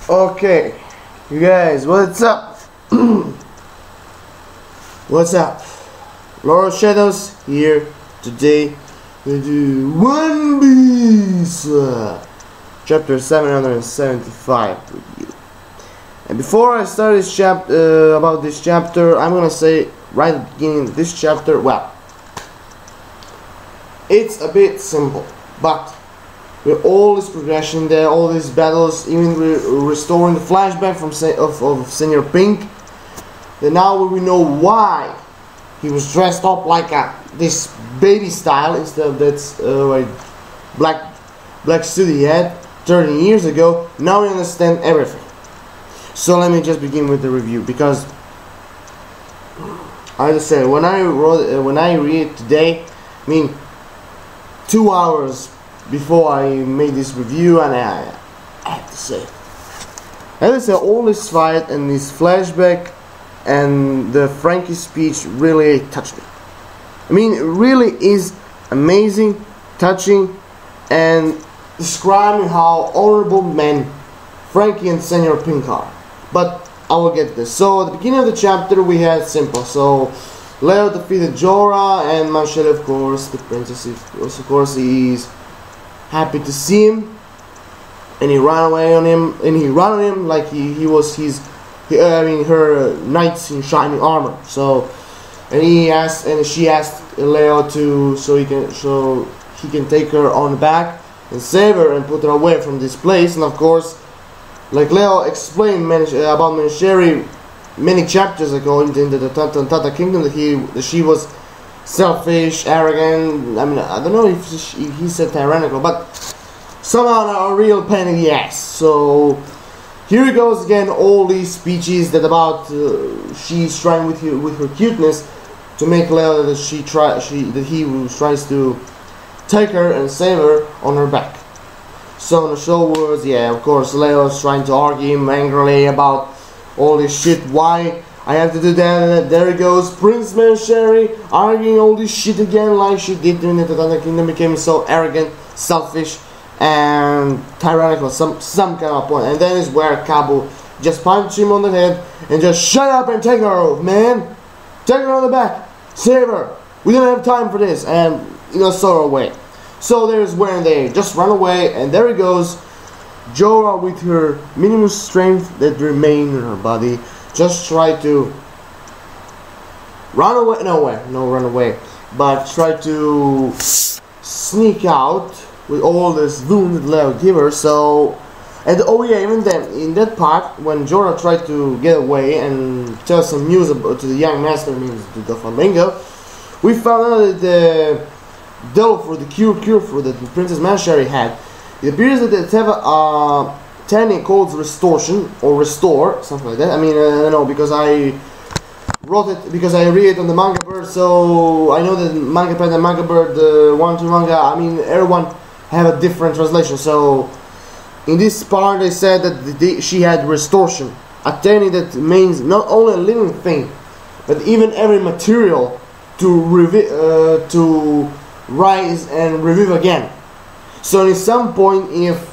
Okay, you guys, what's up? What's up? Lord of Shadows here today to do One Piece chapter 775 with you. And before I start this chapter about this chapter, I'm gonna say right at the beginning of this chapter, well, it's a bit simple, but with all this progression there, all these battles, even restoring the flashback from of Senor Pink, then now we know why he was dressed up like this baby style instead of that black suit he had 30 years ago. Now we understand everything. So let me just begin with the review, because as I said, when I read it today, I mean 2 hours before I made this review, and I have to say, all this fight and this flashback and the Frankie speech really touched me. I mean, it really is amazing, touching, and describing how honorable men Frankie and Senor Pink are. But I will get this. So at the beginning of the chapter we had simple. So Leo defeated Jorah, and Manchelle, of course, the princess, of course, he's happy to see him, and he ran away on him, like he was her knights in shining armor. So, and she asked Leo so he can take her on the back and save her and put her away from this place. And of course, like Leo explained about Manchelle many chapters ago into the Tata Kingdom, that she was selfish, arrogant. I mean, I don't know if he said tyrannical, but somehow a real pain in the ass. So here he goes again, all these speeches that about she's trying with her cuteness to make Leo that he tries to take her and save her on her back. So in the show words, yeah, of course, Leo's trying to argue him angrily about all this shit, why I have to do that, and there he goes, Prince Manchelle arguing all this shit again like she did during the Tata Kingdom, became so arrogant, selfish, and tyrannical, some kind of point. And then is where Cabo just punched him on the head and just shut up and take her, man, take her on the back, save her, we don't have time for this, and throw her away. So there's where they just run away, and there he goes, Jorah with her minimum strength that remained in her body, just try to run away, run away, but try to sneak out with all this wound that Leo gave her. So, and oh yeah, even then, in that part, when Jorah tried to get away and tell some news to the young master, means to the Flamingo, we found out that the dough for the cure for that Princess Manchelle had, it appears that they have a technique called restoration or restore, something like that. I mean, I don't know, because I wrote it, because I read it on the Manga Bird, so I know that Manga Pen and Manga Bird, the 1-2 manga, I mean, everyone have a different translation. So in this part they said that she had restoration, a technique that means not only a living thing, but even every material to rise and revive again. So at some point, if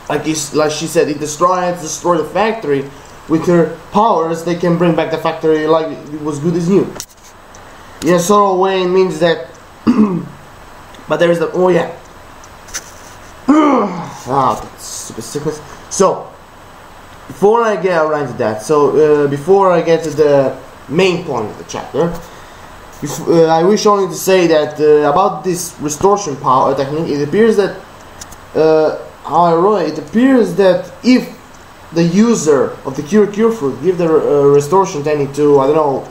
like she said, it destroy the factory with her powers, they can bring back the factory like it was good as new. In a sort of way, it means that. But there is the that's stupid sickness. So before I get around to that, before I get to the main point of the chapter, I wish only to say that about this restoration power technique, it appears that how I wrote it appears that if the user of the cure fruit give the restoration technique to, I don't know,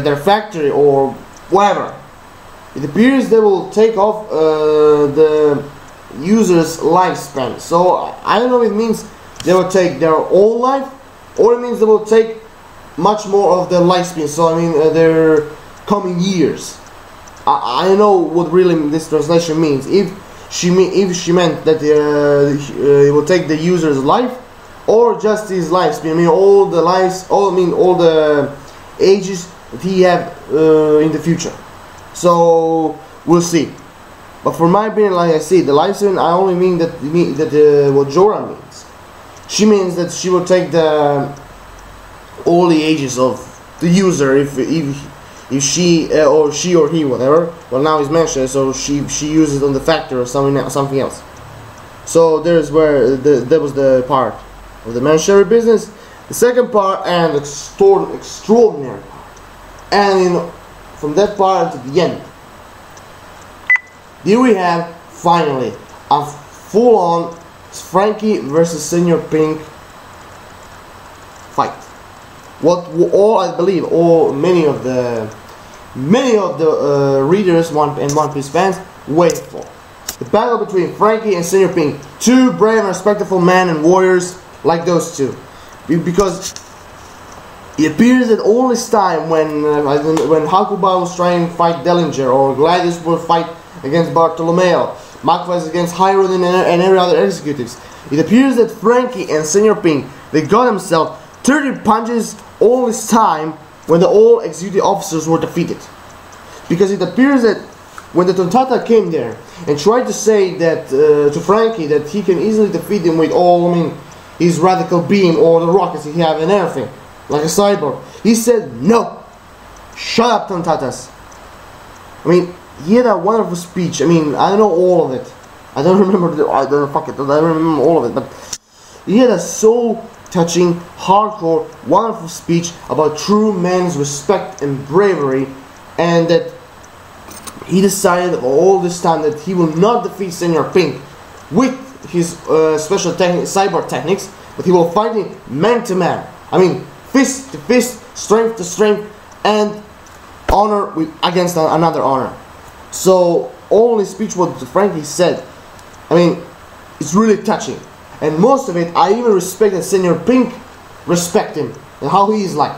their factory or whatever, it appears they will take off the user's lifespan. So I don't know if it means they will take their whole life, or it means they will take much more of their lifespan. So I mean their coming years. I don't know what really this translation means. If she meant that it will take the user's life, or just his lifespan. I mean all the ages that he have in the future. So we'll see. But for my opinion, like I say, the lifespan, I only mean that what Jorah means. She means that she will take all the ages of the user if she or he, whatever. Well, now he's mentioned, so she uses on the factor or something else. So there's where that was the part of the manchinary business. The second part, and extraordinary part, and from that part to the end, here we have finally a full-on Frankie versus Senor Pink fight. What all I believe, many of the readers and One Piece fans wait for. The battle between Frankie and Senor Pink, two brave and respectful men and warriors like those two. Because it appears that all this time when Hakuba was trying to fight Dellinger, or Gladius would fight against Bartolomeo, Makvaz against Hiron and every other executives, it appears that Frankie and Senor Pink, they got themselves 30 punches all this time when the all executive officers were defeated. Because it appears that when the Tontata came there and tried to say that to Frankie that he can easily defeat him with his radical beam or the rockets he have and everything, like a cyborg, he said, "No, shut up, Tontatas." He had a wonderful speech. I don't know all of it. I don't remember. I don't remember all of it. But he had a so touching, hardcore, wonderful speech about true man's respect and bravery, and that he decided all this time that he will not defeat Senor Pink with his special cyber techniques, but he will fight him man to man. Fist to fist, strength to strength, and honor against another honor. So all his speech, what Frankie said, it's really touching. And most of it, I even respect that Senor Pink respect him and how he is like.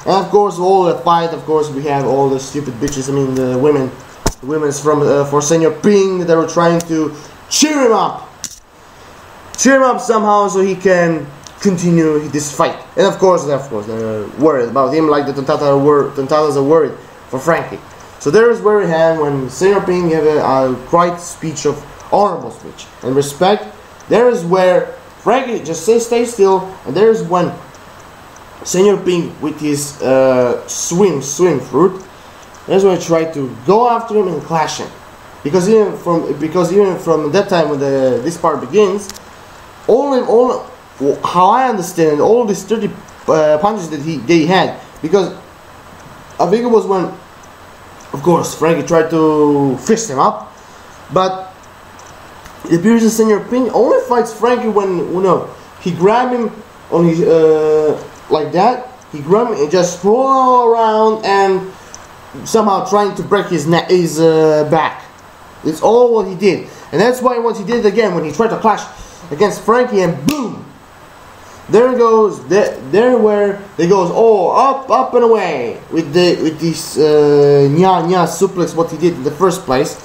And of course, all the fight. Of course, we have all the stupid bitches. The women's from for Senor Pink that were trying to cheer him up somehow so he can continue this fight. And of course, they're worried about him, like the Tontatas are worried for Frankie. So there is where we have when Senor Pink have a quite speech of honorable speech and respect. There is where Frankie just stay still, and there is when Senor Pink with his swim fruit. That's when I tried to go after him and clash him, because even from that time when this part begins, all how I understand all these 30 punches that they had, because I think it was when, of course, Frankie tried to fist him up, but it appears that Senor Pink only fights Frankie when he grabbed him on his like that. He grabbed him and just roll around and somehow trying to break his back. It's all what he did, and that's why what he did again when he tried to clash against Frankie, and boom, there goes there where they goes up and away with this nya suplex what he did in the first place.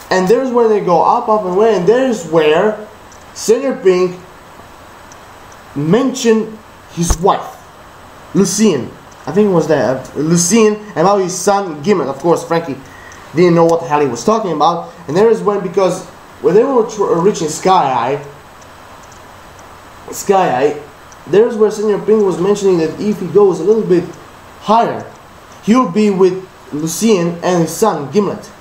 And there's where they go up and away, and there's where Senor Pink mentioned his wife, Lucien. I think it was that Lucien, and now his son Gimlet. Of course, Frankie didn't know what the hell he was talking about. And there is when, because when they were reaching Sky Eye, there's where Senor Pink was mentioning that if he goes a little bit higher, he'll be with Lucien and his son Gimlet.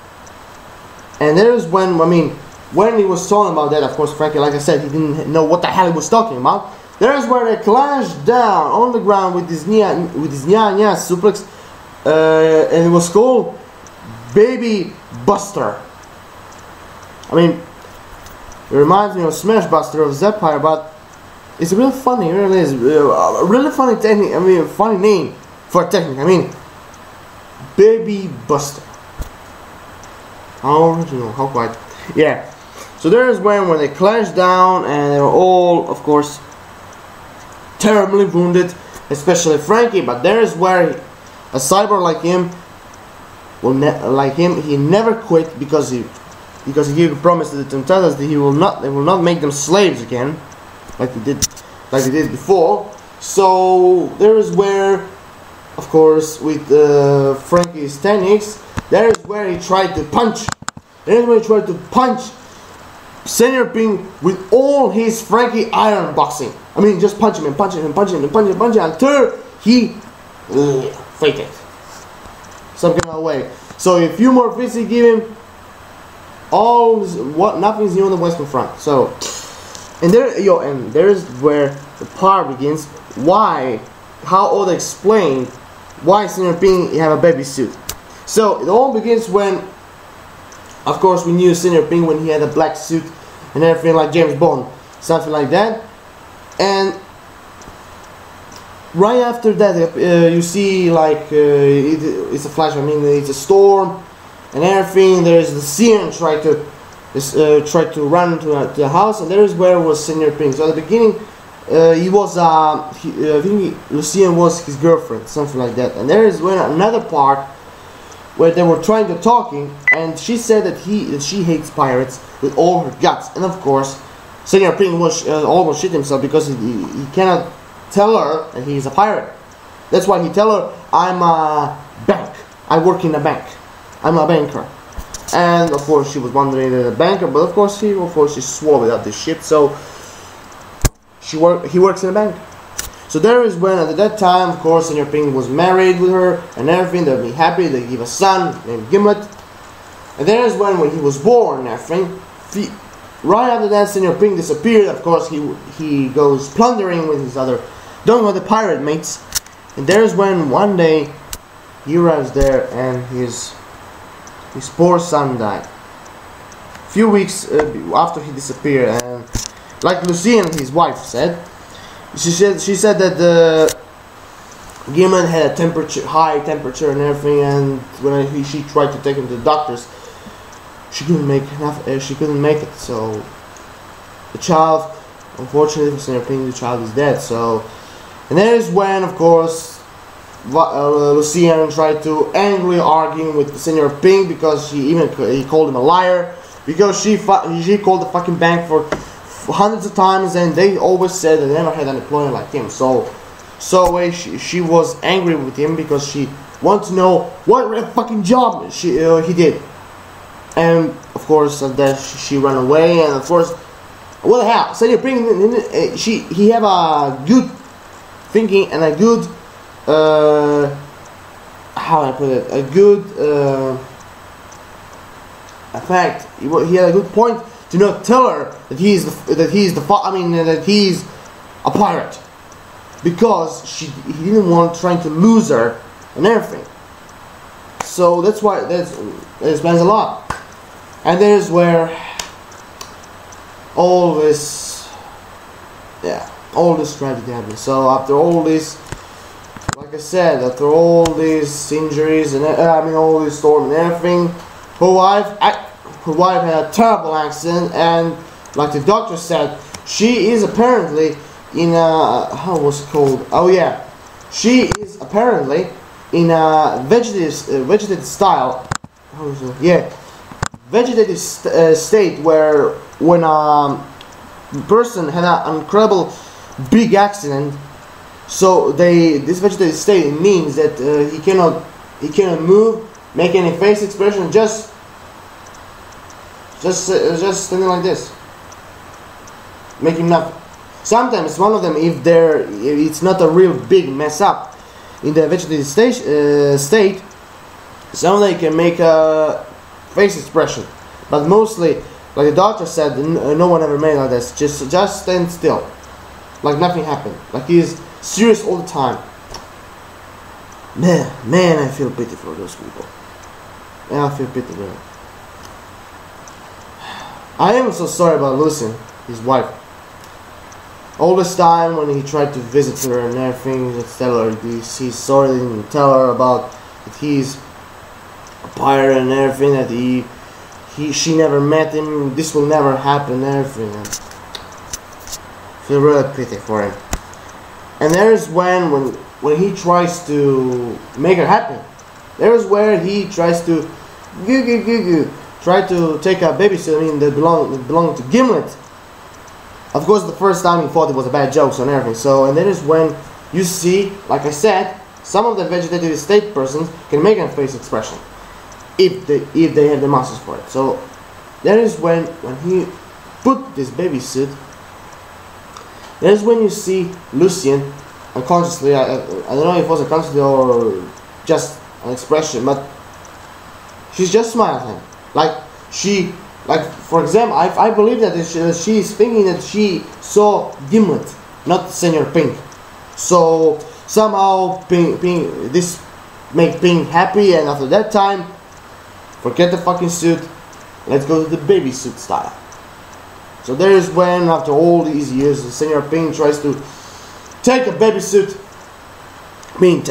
And there's when, when he was talking about that, of course, Frankie, like I said, he didn't know what the hell he was talking about. There's where they clashed down on the ground with this nya suplex, and it was called Baby Buster. It reminds me of Smash Buster of Zephyr, but it's really funny. It really is a really funny technique. Funny name for a technique. Baby Buster. How original, how quite. Yeah. So there's when they clashed down, and they were all, of course, terribly wounded, especially Frankie. But there's where a cyber like him he never quit, because he promised the Tontatas that they will not make them slaves again, like they did before. So there is where, of course, with Frankie's techniques, there is where he tried to punch And then when he tried to punch Senor Pink with all his Frankie iron boxing. I mean, just punch him and punch him and punch him and punch him and punch him until he fainted. Some kind of way. So a few more fits he give him, nothing's new on the Western Front. So, and there's where the part begins. How Oda explained why Senor Pink have a baby suit. So it all begins when, of course, we knew Senor Pink when he had a black suit and everything like James Bond, something like that. And right after that, you see like it's a flash. I mean, it's a storm and everything. There's Lucian try to run to the house, and there is where was Senor Pink. So at the beginning, he was I think Lucian was his girlfriend, something like that. And there is when another part where they were trying to talking, and she said that she hates pirates with all her guts. And of course, Senor Pink was almost shit himself because he cannot tell her that he's a pirate. That's why he tell her, I'm a bank. I work in a bank. I'm a banker. And of course she was wondering that a banker, but of course she swallowed up the shit. So he works in a bank. So there is when at that time, of course, Senor Pink was married with her and everything. They'll be happy. They give a son named Gimlet. And there is when he was born and everything. Right after that, Senor Pink disappeared. Of course, he goes plundering with his other the pirate mates. And there's when one day he arrives there and his poor son died. A few weeks after he disappeared, and like Lucian, his wife, said, she said that the Gimlet had a high temperature and everything, and when she tried to take him to the doctors, she couldn't make enough. She couldn't make it. So the child, unfortunately for Senor Pink, the child is dead. So, and that is when, of course, Lucian tried to angrily argue with Senor Pink because he called him a liar because she called the fucking bank for hundreds of times, and they always said they never had an employee like him. So she was angry with him because she wanted to know what fucking job he did. And of course, that she ran away. And of course, what the hell? Senor Pink, he have a good thinking and a good how I put it, a good effect. He had a good point to not tell her that he's a pirate, because he didn't want trying to lose her and everything. So that's why that explains a lot. And there's where all this tragedy happened. So after all this, like I said, after all these injuries and all this storm and everything, her wife had a terrible accident, and like the doctor said, she is apparently in a, how was it called? Oh yeah, she is apparently in a vegetative style. How is it? Yeah, vegetative state where when a person had an incredible big accident, so this vegetative state means that he cannot move, make any face expression, just standing like this, making nothing. Sometimes one of them, if it's not a real big mess up in the vegetative state, some they can make a face expression, but mostly, like the doctor said, no one ever made like this. Just stand still, like nothing happened, like he's serious all the time. Man, I feel pity for those people. Yeah, I feel pity, man. I am so sorry about Lucian, his wife. All this time when he tried to visit her and everything, just tell her he's sorry, didn't tell her about that he's a pirate and everything, that she never met him, this will never happen and everything. I feel really pity for him. And there's when he tries to make her happy. There's where he tries to try to take a babysitter that belonged to Gimlet. Of course, the first time he thought it was a bad joke and everything. So, and that is when you see, like I said, some of the vegetative state persons can make a face expression if they have the muscles for it. So that is when he put this baby suit. That is when you see Lucien unconsciously. I don't know if it was unconsciously or just an expression, but she's just smiling at him. Like for example, I believe that she is thinking that she saw Gimlet, not Senor Pink. So somehow this make Pink happy, and after that time, forget the fucking suit. Let's go to the baby suit style. So there is when, after all these years, Senor Pink tries to take a baby suit. He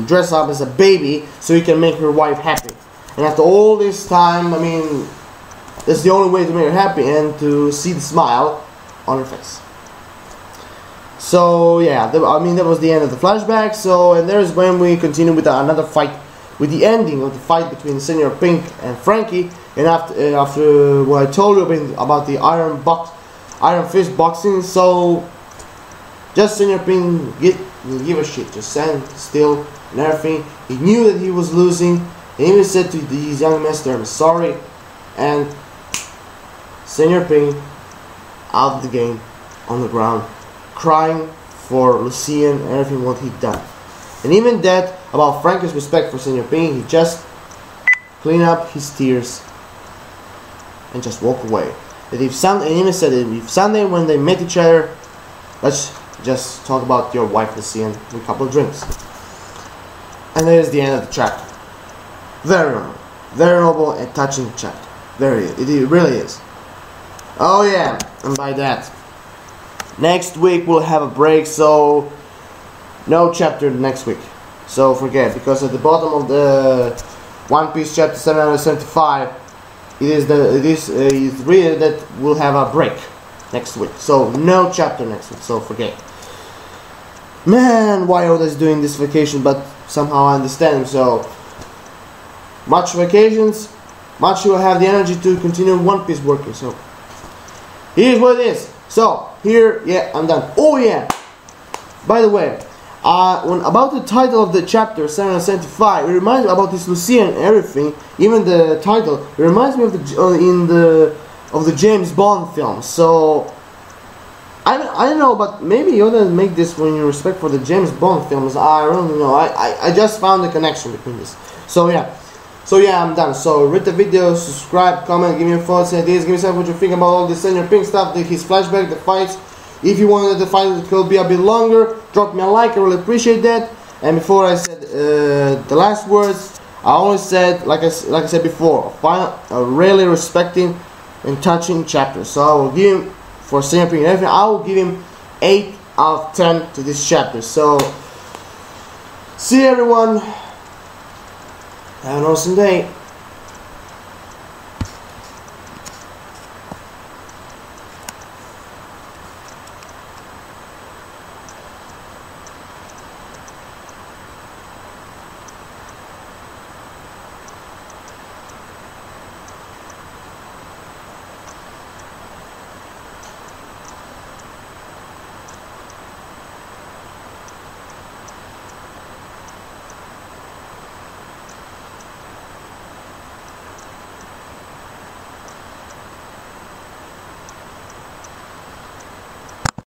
dress up as a baby so he can make her wife happy. And after all this time, that's the only way to make her happy and to see the smile on her face. So yeah, that was the end of the flashback. So, and there's when we continue with another fight, with the ending of the fight between Senor Pink and Frankie. And after what I told you about the Iron Fist boxing, so just Senor Pink give a shit, just stand still and everything. He knew that he was losing. He even said to his young master, "I'm sorry," and Senor Pink out of the game, on the ground, crying for Lucien and everything what he'd done. And even that, about Frankie's respect for Senor Pink, he just clean up his tears and just walk away. And even said that if Sunday when they met each other, let's just talk about your wife Lucien with a couple of drinks. And that is the end of the chapter. Very noble and touching chapter. It really is. Oh yeah, and by that, next week we'll have a break, so no chapter next week. So forget, because at the bottom of the One Piece chapter 775, it is written that we'll have a break next week. So no chapter next week. So forget. Man, why Oda is doing this vacation? But somehow I understand. So much vacations, much you will have the energy to continue One Piece working. So here's what it is. So here, yeah, I'm done. Oh yeah. By the way, about the title of the chapter 775, it reminds me about this Lucien and everything. Even the title, it reminds me of the James Bond film. So I don't know, but maybe you ought make this when you respect for the James Bond films. I don't know. I just found the connection between this. So yeah. I'm done. So rate the video, subscribe, comment, give me your thoughts and ideas, give me some what you think about all this Senor Pink stuff, his flashback, the fights. If you wanted the fight to be a bit longer, drop me a like, I really appreciate that. And before I said the last words, I only said, like I said before, a really respecting and touching chapter. So I will give him, for Senor Pink and everything, I will give him 8 out of 10 to this chapter. So see you everyone. Have an awesome day.